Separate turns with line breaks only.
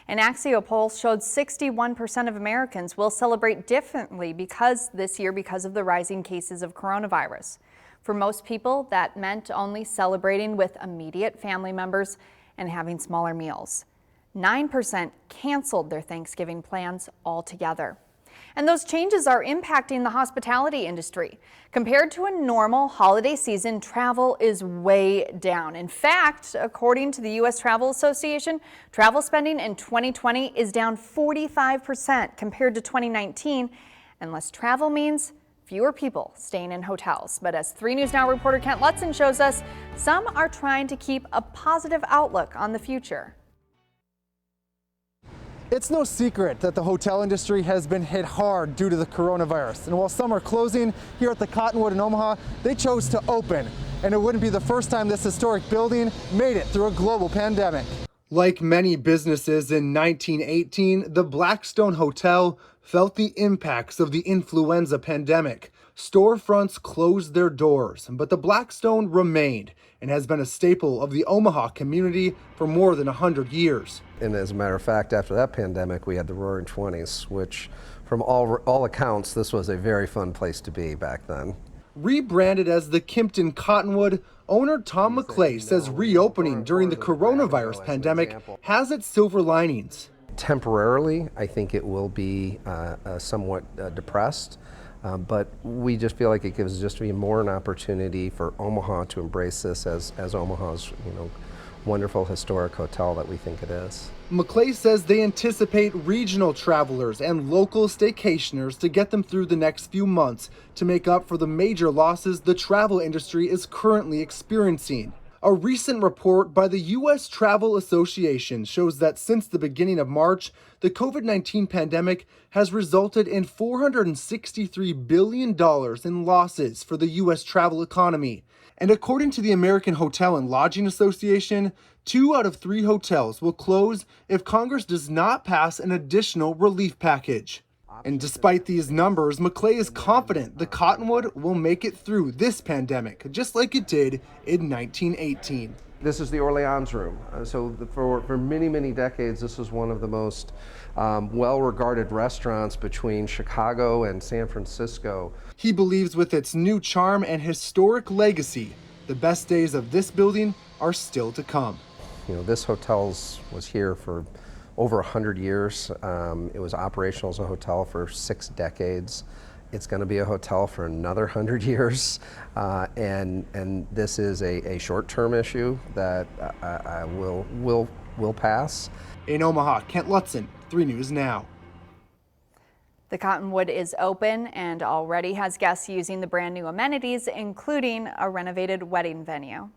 An Axio poll showed 61% of Americans will celebrate differently this year because of the rising cases of coronavirus. For most people, that meant only celebrating with immediate family members and having smaller meals. 9% canceled their Thanksgiving plans altogether. And those changes are impacting the hospitality industry. Compared to a normal holiday season, travel is way down. In fact, according to the U.S. Travel Association, travel spending in 2020 is down 45% compared to 2019, and less travel means fewer people staying in hotels. But as 3 News Now reporter Kent Lutzen shows us, some are trying to keep a positive outlook on the future.
It's no secret that the hotel industry has been hit hard due to the coronavirus. And while some are closing, here at the Cottonwood in Omaha, they chose to open. And it wouldn't be the first time this historic building made it through a global pandemic. Like many businesses in 1918, the Blackstone Hotel felt the impacts of the influenza pandemic. Storefronts closed their doors, but the Blackstone remained and has been a staple of the Omaha community for more than 100 years.
And as a matter of fact, after that pandemic, we had the Roaring 20s, which from all accounts, this was a very fun place to be back then.
Rebranded as the Kimpton Cottonwood, owner Tom McClay says reopening during the coronavirus pandemic has its silver linings.
Temporarily, I think it will be somewhat depressed, but we just feel like it gives just more an opportunity for Omaha to embrace this as Omaha's, wonderful historic hotel that we think it is.
McClay says they anticipate regional travelers and local staycationers to get them through the next few months to make up for the major losses the travel industry is currently experiencing. A recent report by the U.S. Travel Association shows that since the beginning of March, the COVID-19 pandemic has resulted in $463 billion in losses for the U.S. travel economy. And according to the American Hotel and Lodging Association, 2 out of 3 hotels will close if Congress does not pass an additional relief package. And despite these numbers, McClay is confident the Cottonwood will make it through this pandemic, just like it did in 1918.
This is the Orleans Room. For many, many decades, this was one of the most well-regarded restaurants between Chicago and San Francisco.
He believes with its new charm and historic legacy, the best days of this building are still to come.
This hotel was here for over 100 years. It was operational as a hotel for 6 decades. It's going to be a hotel for another 100 years, and this is a short-term issue that will pass.
In Omaha, Kent Lutzen, 3 News Now.
The Cottonwood is open and already has guests using the brand new amenities, including a renovated wedding venue.